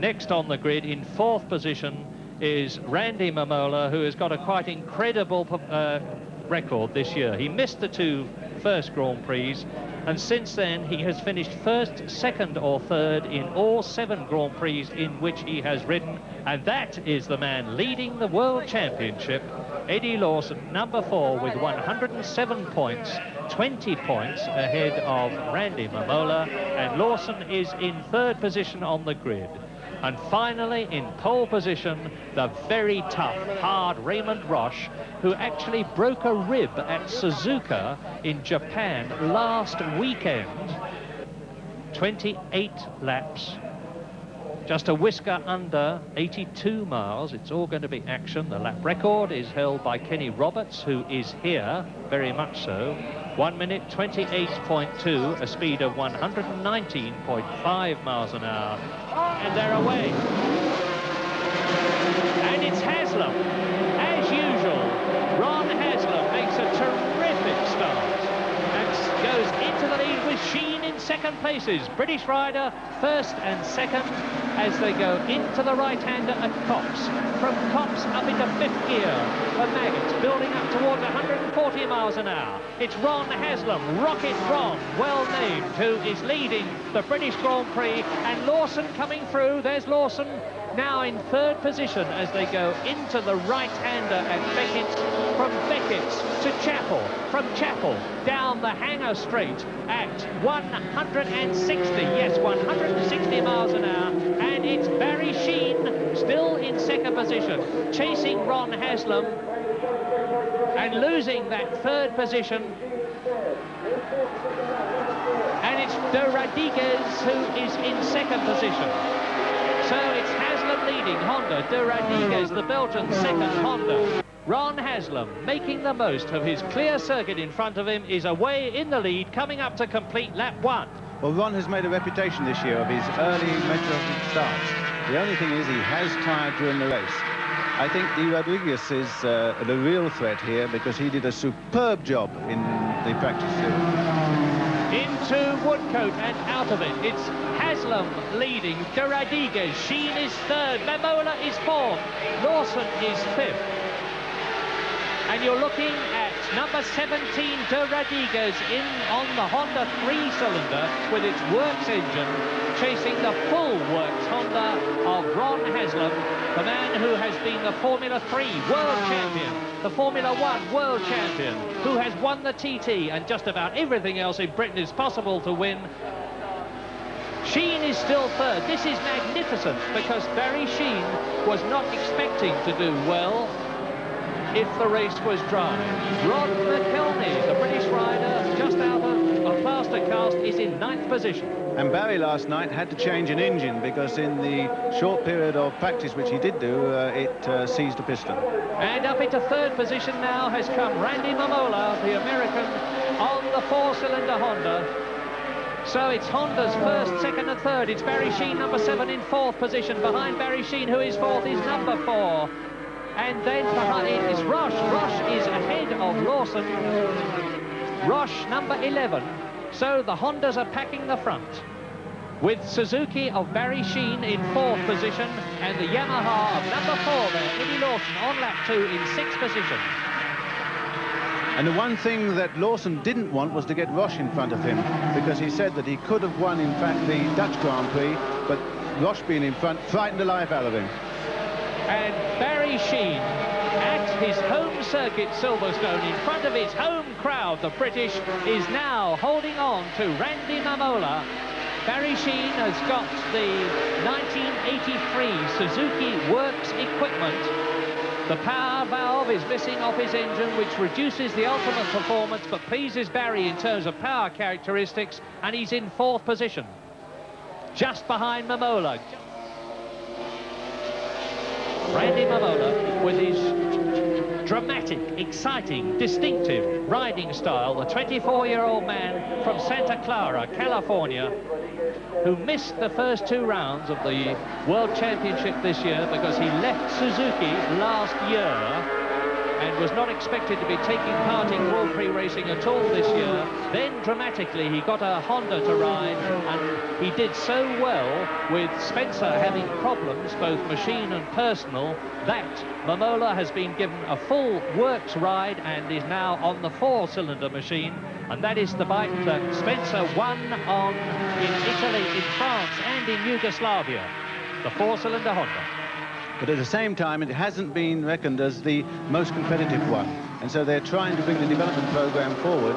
Next on the grid in 4th position is Randy Mamola, who has got a quite incredible record this year. He missed the 2 first Grand Prix, and since then he has finished 1st, 2nd or 3rd in all 7 Grand Prix in which he has ridden, and that is the man leading the World Championship, Eddie Lawson, number 4, with 107 points, 20 points ahead of Randy Mamola, and Lawson is in 3rd position on the grid. And finally, in pole position, the very tough, hard Raymond Roche, who actually broke a rib at Suzuka in Japan last weekend. 28 laps, just a whisker under 82 miles. It's all going to be action. The lap record is held by Kenny Roberts, who is here, very much so. 1 minute 28.2, a speed of 119.5 miles an hour. And they're away. And it's Haslam. As usual, Ron Haslam makes a terrific start and goes into the lead with Sheen in 2nd places. British rider 1st and 2nd as they go into the right-hander at Cops. From Cops up into 5th gear for Maggots, building up towards 140 miles an hour. It's Ron Haslam, Rocket Ron, well named, who is leading the British Grand Prix, and Lawson coming through. There's Lawson now in 3rd position as they go into the right-hander at Beckett. From Beckett's to Chapel, from Chapel down the Hanger Straight at 160, yes, 160 miles an hour, and it's Barry Sheen still in 2nd position, chasing Ron Haslam and losing that 3rd position. And it's De Rodriguez who is in 2nd position. So it's Haslam leading Honda, De Rodriguez, the Belgian, 2nd Honda. Ron Haslam, making the most of his clear circuit in front of him, is away in the lead, coming up to complete lap 1. Well, Ron has made a reputation this year of his early meteoric starts. The only thing is he has tired during the race. I think De Rodriguez is the real threat here because he did a superb job in the practice series. Into Woodcote and out of it. It's Haslam leading, De Rodriguez, Sheen is 3rd, Mamola is 4th, Lawson is 5th. And you're looking at number 17, De Rodriguez, in on the Honda 3-cylinder with its works engine, chasing the full works Honda of Ron Haslam, the man who has been the Formula 3 World Champion, the Formula 1 World Champion, who has won the TT, and just about everything else in Britain is possible to win. Sheen is still 3rd. This is magnificent because Barry Sheen was not expecting to do well if the race was dry. Rod McElney, the British rider, just out of a faster cast, is in 9th position. And Barry last night had to change an engine because in the short period of practice which he did do, it seized a piston. And up into 3rd position now has come Randy Mamola, the American, on the 4-cylinder Honda. So it's Honda's 1st, 2nd and 3rd. It's Barry Sheen, number 7, in 4th position. Behind Barry Sheen, who is 4th, is number 4. And then behind it is Roche. Roche is ahead of Lawson. Roche, number 11. So the Hondas are packing the front, with Suzuki of Barry Sheen in 4th position, and the Yamaha of number 4 there, Eddie Lawson, on lap 2 in 6th position. And the one thing that Lawson didn't want was to get Roche in front of him, because he said that he could have won, in fact, the Dutch Grand Prix, but Roche being in front frightened the life out of him. And Barry Sheen, at his home circuit, Silverstone, in front of his home crowd, the British, is now holding on to Randy Mamola. Barry Sheen has got the 1983 Suzuki Works equipment. The power valve is missing off his engine, which reduces the ultimate performance, but pleases Barry in terms of power characteristics, and he's in 4th position, just behind Mamola. Randy Mamola, with his dramatic, exciting, distinctive riding style, the 24-year-old man from Santa Clara, California, who missed the first 2 rounds of the World Championship this year because he left Suzuki last year, and was not expected to be taking part in Grand Prix racing at all this year. Then dramatically he got a Honda to ride, and he did so well with Spencer having problems, both machine and personal, that Momola has been given a full works ride and is now on the 4-cylinder machine, and that is the bike that Spencer won on in Italy, in France and in Yugoslavia, the 4-cylinder Honda. But at the same time, it hasn't been reckoned as the most competitive one. And so they're trying to bring the development program forward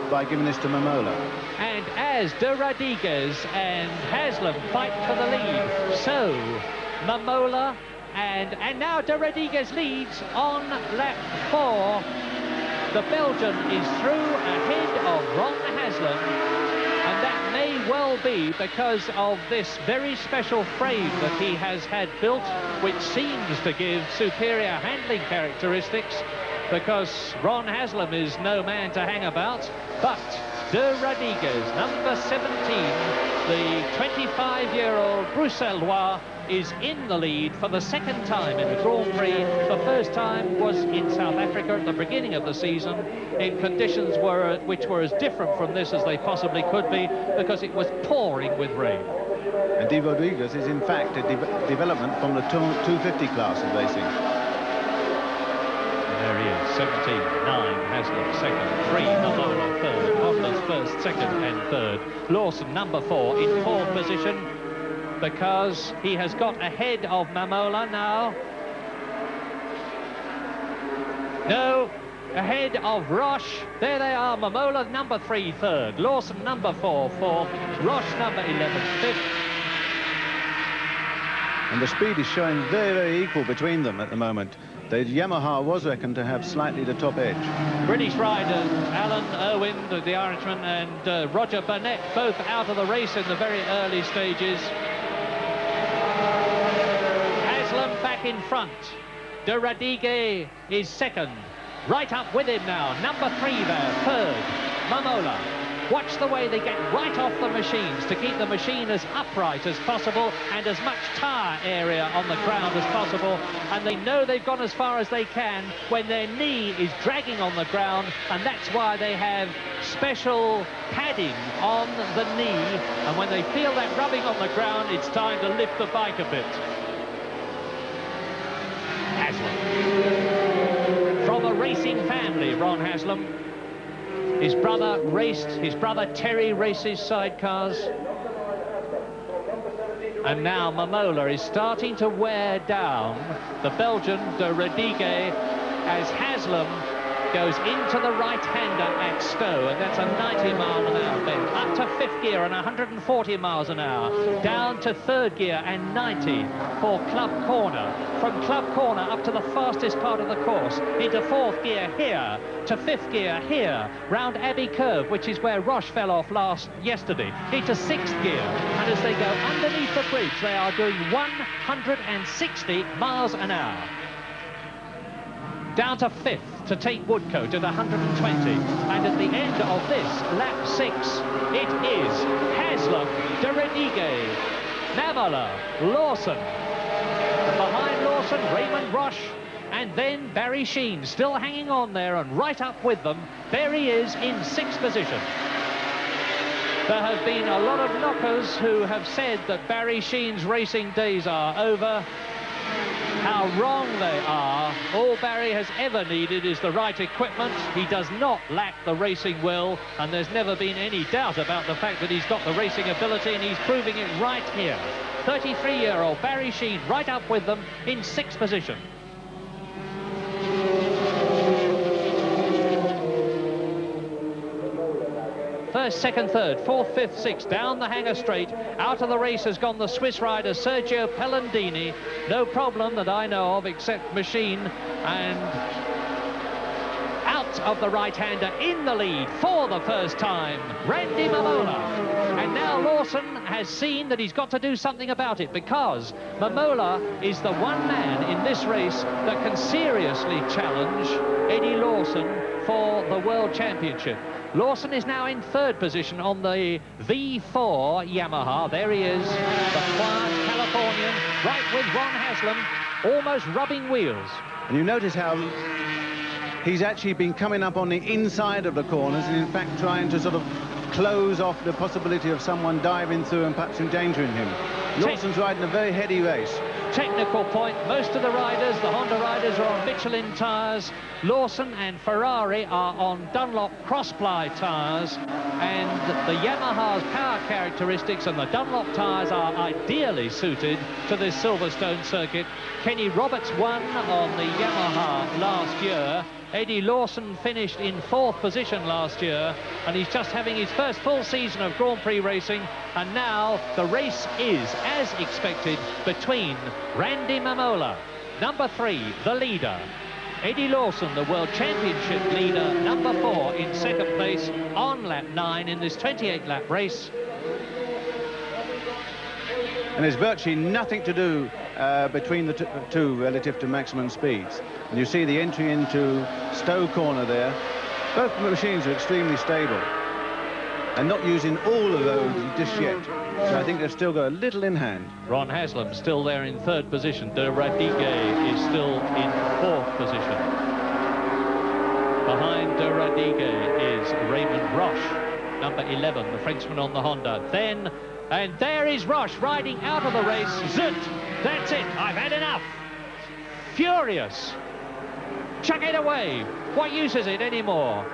by giving this to Momola. And as De Rodriguez and Haslam fight for the lead, so Momola and now De Rodriguez leads on lap 4. The Belgian is through ahead of Ron Haslam, and that may well be because of this very special frame that he has had built, which seems to give superior handling characteristics, because Ron Haslam is no man to hang about. But De Rodriguez, number 17, the 25-year-old Bruxellois, is in the lead for the second time in the Grand Prix. The first time was in South Africa at the beginning of the season, in conditions which were as different from this as they possibly could be, because it was pouring with rain. And De Rodriguez is in fact a development from the 250 class of racing. And there he is, 17, 9, Haslam second, 3, Momola third, Honda's first, second and third. Lawson, number 4, in fourth position, because he has got ahead of Momola now. No, ahead of Roche. There they are, Momola number 3, third. Lawson number 4, fourth. Roche number 11, fifth. And the speed is showing very, very equal between them at the moment. The Yamaha was reckoned to have slightly the top edge. British riders, Alan Irwin, the Irishman, and Roger Burnett, both out of the race in the very early stages. Haslam back in front. De Rodriguez is second. Right up with him now. Number 3 there, third. Momola. Watch the way they get right off the machines to keep the machine as upright as possible and as much tyre area on the ground as possible. And they know they've gone as far as they can when their knee is dragging on the ground, and that's why they have special padding on the knee. And when they feel that rubbing on the ground, it's time to lift the bike a bit. Haslam. From a racing family, Ron Haslam. His brother Terry races sidecars. And now Momola is starting to wear down the Belgian De Rodriguez as Haslam goes into the right-hander at Stowe, and that's a 90-mile-an-hour bend. Up to 5th gear and 140 miles an hour. Down to 3rd gear and 90 for Club Corner. From Club Corner up to the fastest part of the course. Into 4th gear here, to 5th gear here. Round Abbey Curve, which is where Roche fell off yesterday. Into 6th gear. And as they go underneath the bridge, they are doing 160 miles an hour. Down to 5th to take Woodcote at 120. And at the end of this, lap 6, it is Haslam, De Rodriguez, Momola, Lawson. Behind Lawson, Raymond Roche, and then Barry Sheen still hanging on there, and right up with them, there he is in 6th position. There have been a lot of knockers who have said that Barry Sheen's racing days are over. How wrong they are. All Barry has ever needed is the right equipment. He does not lack the racing will, and there's never been any doubt about the fact that he's got the racing ability, and he's proving it right here. 33-year-old Barry Sheen right up with them in 6th position. First, second, third, fourth, fifth, sixth, down the hanger straight. Out of the race has gone the Swiss rider Sergio Pellandini. No problem that I know of except machine. And out of the right-hander in the lead for the first time, Randy Momola. And now Lawson has seen that he's got to do something about it, because Momola is the one man in this race that can seriously challenge Eddie Lawson for the World Championship. Lawson is now in 3rd position on the V4 Yamaha. There he is, the quiet Californian, right with Ron Haslam, almost rubbing wheels. And you notice how he's actually been coming up on the inside of the corners and in fact trying to sort of close off the possibility of someone diving through and perhaps endangering him. Lawson's riding a very heady race. Technical point, most of the riders, the Honda riders, are on Michelin tyres. Lawson and Ferrari are on Dunlop cross-ply tyres, and the Yamaha's power characteristics and the Dunlop tyres are ideally suited to this Silverstone circuit. Kenny Roberts won on the Yamaha last year. Eddie Lawson finished in 4th position last year, and he's just having his first full season of Grand Prix racing, and now the race is, as expected, between Randy Mamola, number 3, the leader, Eddie Lawson, the World Championship leader, number 4, in 2nd place on lap 9 in this 28-lap race. And there's virtually nothing to do between the two relative to maximum speeds. And you see the entry into Stowe Corner there. Both machines are extremely stable and not using all the road just yet. So I think they've still got a little in hand. Ron Haslam still there in 3rd position. De Radigue is still in 4th position. Behind De Radigue is Raymond Roche, number 11, the Frenchman on the Honda. And there is Roche riding out of the race. Zut! That's it. I've had enough. Furious. Chuck it away. What use is it anymore?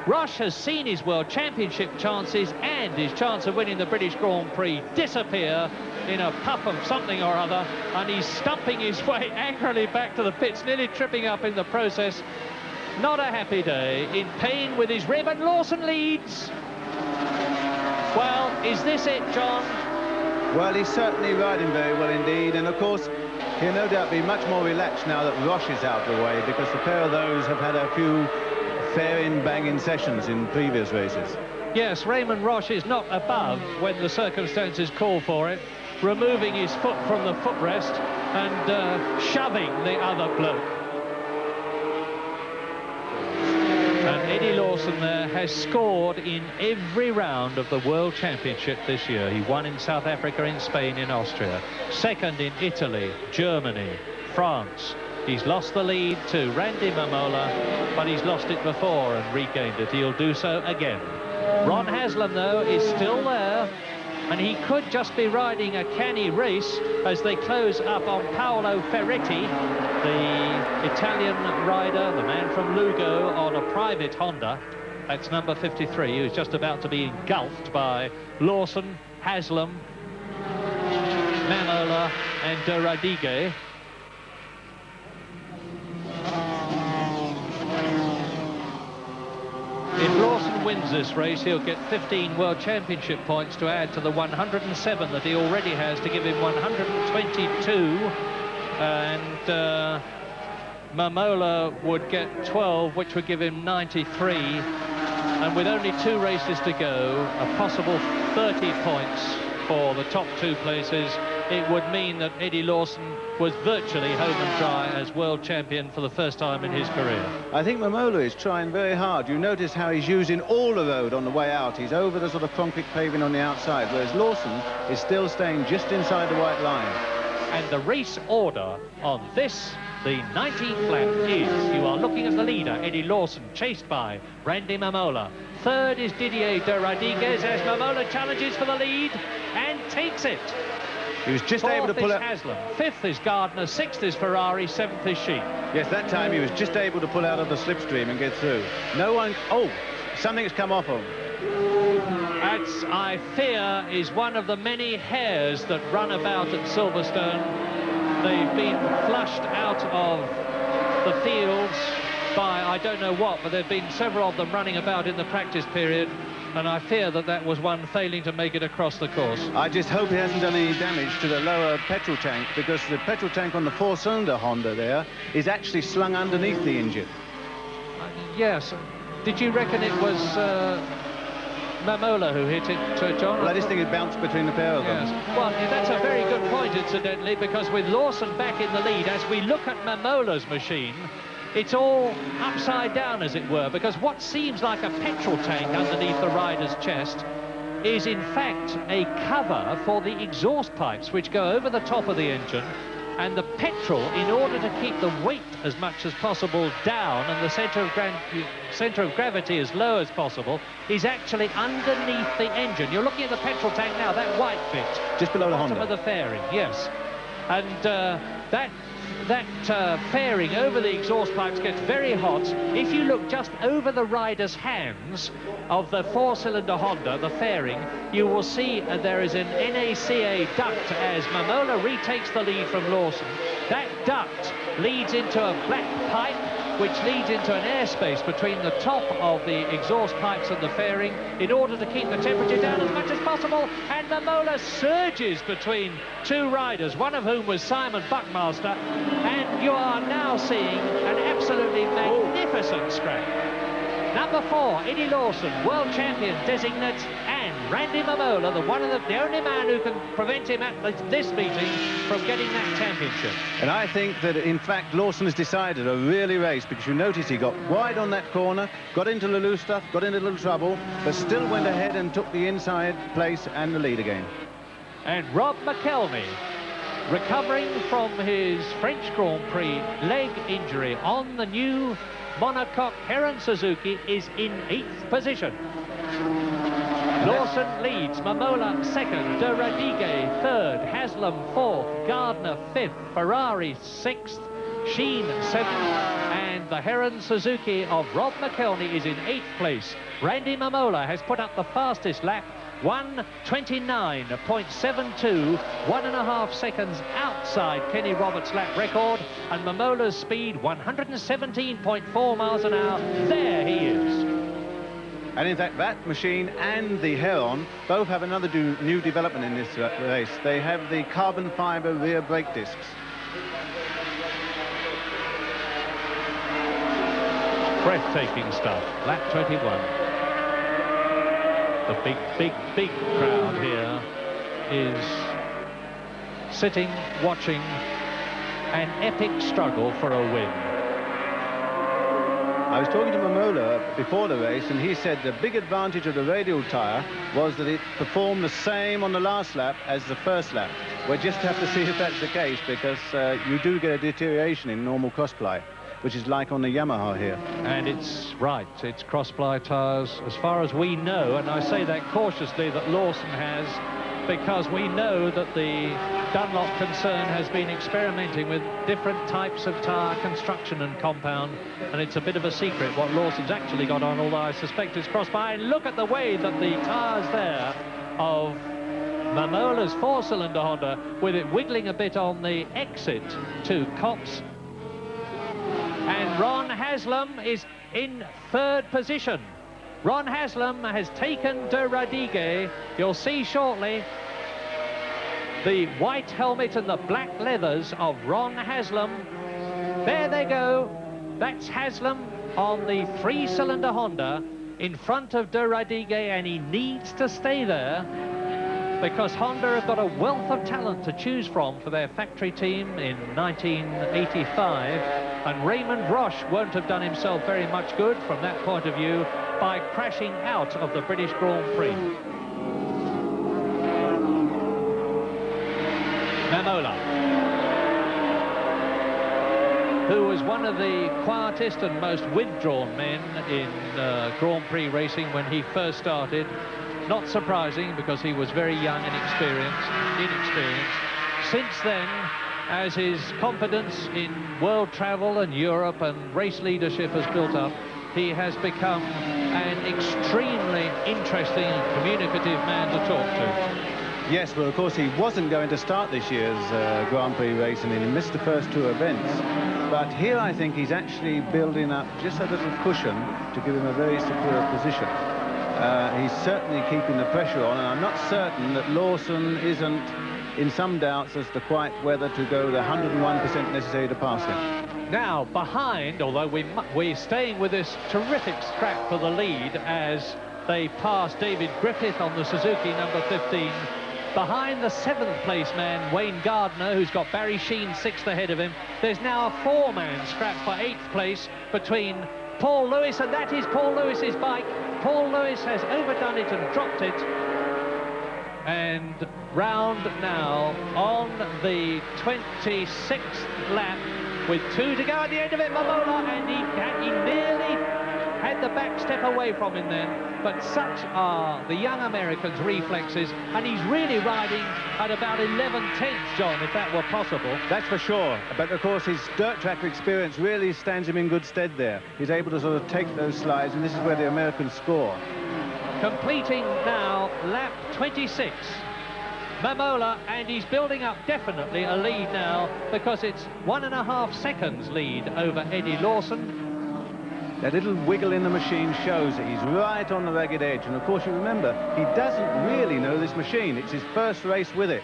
Roche has seen his World Championship chances and his chance of winning the British Grand Prix disappear in a puff of something or other, and he's stumping his way angrily back to the pits, nearly tripping up in the process. Not a happy day. In pain with his rib, and Lawson leads. Well, is this it, John? Well, he's certainly riding very well indeed, and of course he'll no doubt be much more relaxed now that Roche is out of the way, because the pair of those have had a few fair-in banging sessions in previous races. Yes, Raymond Roche is not above, when the circumstances call for it, removing his foot from the footrest and shoving the other bloke. And Eddie Lawson there has scored in every round of the World Championship this year. He won in South Africa, in Spain, in Austria. 2nd in Italy, Germany, France. He's lost the lead to Randy Mamola, but he's lost it before and regained it. He'll do so again. Ron Haslam, though, is still there, and he could just be riding a canny race as they close up on Paolo Ferretti, the Italian rider, the man from Lugo, on a private Honda. That's number 53, who's just about to be engulfed by Lawson, Haslam, Mamola and De Radigue. If Lawson wins this race, he'll get 15 World Championship points to add to the 107 that he already has, to give him 122. And Mamola would get 12, which would give him 93. And with only 2 races to go, a possible 30 points for the top 2 places, it would mean that Eddie Lawson was virtually home and dry as world champion for the first time in his career. I think Mamola is trying very hard. You notice how he's using all the road on the way out. He's over the sort of concrete paving on the outside, whereas Lawson is still staying just inside the white line. And the race order on this, the 19th lap, is, you are looking at the leader, Eddie Lawson, chased by Randy Mamola. 3rd is Didier de Radiguez as Mamola challenges for the lead and takes it. He was just 4th able to pull out. Haslam, 5th is Gardner, 6th is Ferrari, 7th is Sheep. Yes, that time he was just able to pull out of the slipstream and get through. No one... Oh, something's come off him. That's, I fear, is one of the many hares that run about at Silverstone. They've been flushed out of the fields by I don't know what, but there have been several of them running about in the practice period, and I fear that that was one failing to make it across the course. I just hope he hasn't done any damage to the lower petrol tank, because the petrol tank on the 4-cylinder Honda there is actually slung underneath the engine. Yes. Did you reckon it was Mamola who hit it, John? Well, I just think it bounced between the pair of them. Yes. Well, that's a very good point, incidentally, because with Lawson back in the lead, as we look at Mamola's machine, it's all upside down, as it were, because what seems like a petrol tank underneath the rider's chest is in fact a cover for the exhaust pipes which go over the top of the engine And the petrol, in order to keep the weight as much as possible down and the centre of gravity as low as possible, is actually underneath the engine. You're looking at the petrol tank now, that white bit. Just below the bottom Honda. of the fairing, yes. And that fairing over the exhaust pipes gets very hot. If you look just over the rider's hands of the four-cylinder Honda, the fairing, you will see there is an NACA duct as Mamola retakes the lead from Lawson. That duct leads into a black pipe, which leads into an airspace between the top of the exhaust pipes and the fairing in order to keep the temperature down as much as possible. And Mamola surges between two riders, one of whom was Simon Buckmaster, and you are now seeing an absolutely magnificent scrap. Number 4, Eddie Lawson, world champion designate, and Randy Mamola, the only man who can prevent him at this meeting from getting that championship. And I think that, in fact, Lawson has decided a really race, because you notice he got wide on that corner, got into the loose stuff, got into a little trouble, but still went ahead and took the inside place and the lead again. And Rob McElhenney, recovering from his French Grand Prix leg injury on the new monocoque Heron Suzuki, is in 8th position. Lawson leads, Mamola 2nd, De Radigue 3rd, Haslam 4th, Gardner 5th, Ferrari 6th, Sheen 7th, and the Heron Suzuki of Rob McElhenney is in 8th place. Randy Mamola has put up the fastest lap, 1:29.72, 1.5 seconds outside Kenny Roberts' lap record, and Mamola's speed 117.4 miles an hour. There he is. And in fact, that machine and the Heron both have another new development in this race. They have the carbon fibre rear brake discs. Breathtaking stuff. Lap 21. The big crowd here is sitting, watching an epic struggle for a win. I was talking to Mamola before the race, and he said the big advantage of the radial tyre was that it performed the same on the last lap as the first lap. We'll just have to see if that's the case, because you do get a deterioration in normal cross-ply, which is like on the Yamaha here. And it's right, it's cross-ply tyres as far as we know, and I say that cautiously that Lawson has, because we know that the Dunlop concern has been experimenting with different types of tyre construction and compound, and it's a bit of a secret what Lawson's actually got on, although I suspect it's cross-ply. And look at the way that the tyres there of Mamola's four-cylinder Honda, with it wiggling a bit on the exit to Copse. And Ron Haslam is in 3rd position. Ron Haslam has taken De Radigue. You'll see shortly the white helmet and the black leathers of Ron Haslam. There they go. That's Haslam on the 3-cylinder Honda in front of De Radigue, and he needs to stay there because Honda have got a wealth of talent to choose from for their factory team in 1985, and Raymond Roche won't have done himself very much good from that point of view by crashing out of the British Grand Prix. Mamola, who was one of the quietest and most withdrawn men in Grand Prix racing when he first started. Not surprising, because he was very young and inexperienced. Since then, as his confidence in world travel and Europe and race leadership has built up, he has become an extremely interesting and communicative man to talk to. Yes, well, of course, he wasn't going to start this year's Grand Prix race, and he missed the first 2 events. But here I think he's actually building up just a little cushion to give him a very secure position. He's certainly keeping the pressure on, and I'm not certain that Lawson isn't in some doubts as to quite whether to go the 101% necessary to pass him. Now, behind, although we're staying with this terrific scrap for the lead as they pass David Griffith on the Suzuki number 15. Behind the 7th place man, Wayne Gardner, who's got Barry Sheen 6th ahead of him. There's now a 4-man scrap for 8th place between Paul Lewis, and that is Paul Lewis's bike. Paul Lewis has overdone it and dropped it. And round now on the 26th lap with 2 to go at the end of it. Mamola, and he nearly had the back step away from him then, but such are the young American's reflexes, and he's really riding at about 11/10, John, if that were possible. That's for sure, but of course his dirt track experience really stands him in good stead there. He's able to sort of take those slides, and this is where the Americans score. Completing now lap 26. Mamola, and he's building up definitely a lead now, because it's 1.5 seconds lead over Eddie Lawson. That little wiggle in the machine shows that he's right on the ragged edge, and of course you remember, he doesn't really know this machine. It's his first race with it.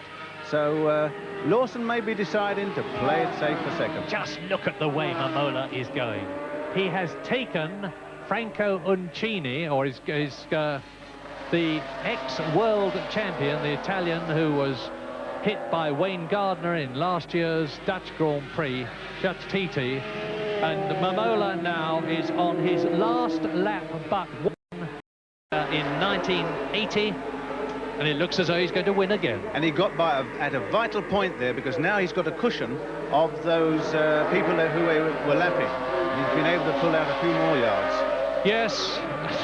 So Lawson may be deciding to play it safe for second. Just look at the way Mamola is going. He has taken Franco Uncini, or the ex-world champion, the Italian who was hit by Wayne Gardner in last year's Dutch Grand Prix, Dutch TT, and Mamola now is on his last lap but won in 1980, and it looks as though he's going to win again. And he got by at a vital point there, because now he's got a cushion of those people who were lapping. He's been able to pull out a few more yards. Yes,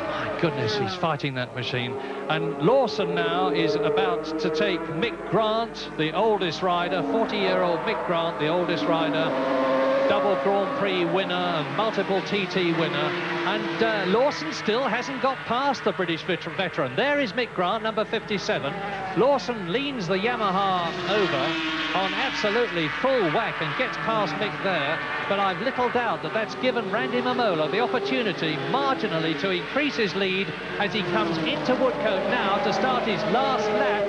my goodness, he's fighting that machine. And Lawson now is about to take Mick Grant, the oldest rider, 40-year-old Mick Grant, the oldest rider, double Grand Prix winner and multiple TT winner. And Lawson still hasn't got past the British veteran. There is Mick Grant, number 57. Lawson leans the Yamaha over on absolutely full whack and gets past Mick there, but I've little doubt that that's given Randy Mamola the opportunity marginally to increase his lead as he comes into Woodcote now to start his last lap.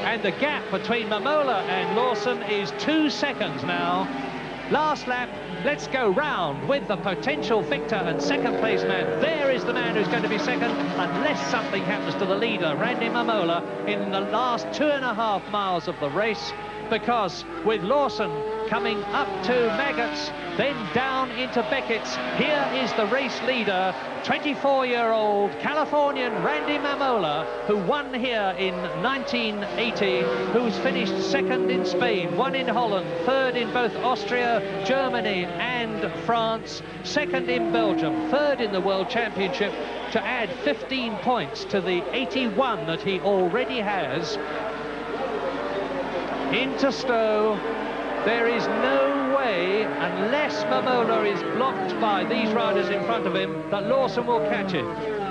And the gap between Mamola and Lawson is 2 seconds now. Last lap, let's go round with the potential victor and second place man. There is the man who's going to be second, unless something happens to the leader, Randy Mamola, in the last 2.5 miles of the race, because with Lawson coming up to Maggots, then down into Beckett's, here is the race leader, 24-year-old Californian Randy Mamola, who won here in 1980, who's finished second in Spain, won in Holland, third in both Austria, Germany and France, second in Belgium, third in the World Championship, to add 15 points to the 81 that he already has. Into Stowe. There is no way, unless Mamola is blocked by these riders in front of him, that Lawson will catch him.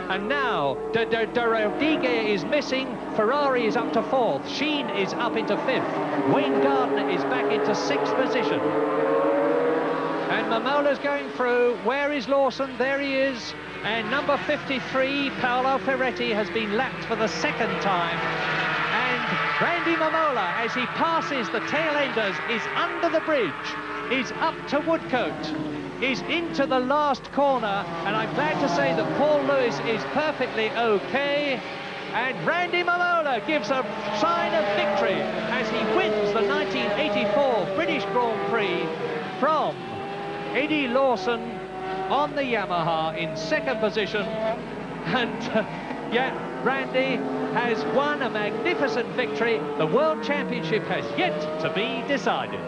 And now, De Rodriguez is missing. Ferrari is up to 4th. Sheen is up into 5th. Wayne Gardner is back into 6th position. And Mamola's going through. Where is Lawson? There he is. And number 53, Paolo Ferretti, has been lapped for the 2nd time. And Randy Mamola, as he passes the tail enders, is under the bridge, is up to Woodcote, is into the last corner, and I'm glad to say that Paul Lewis is perfectly okay. And Randy Mamola gives a sign of victory as he wins the 1984 British Grand Prix from Eddie Lawson on the Yamaha in 2nd position. And yeah, Randy has won a magnificent victory. The World Championship has yet to be decided.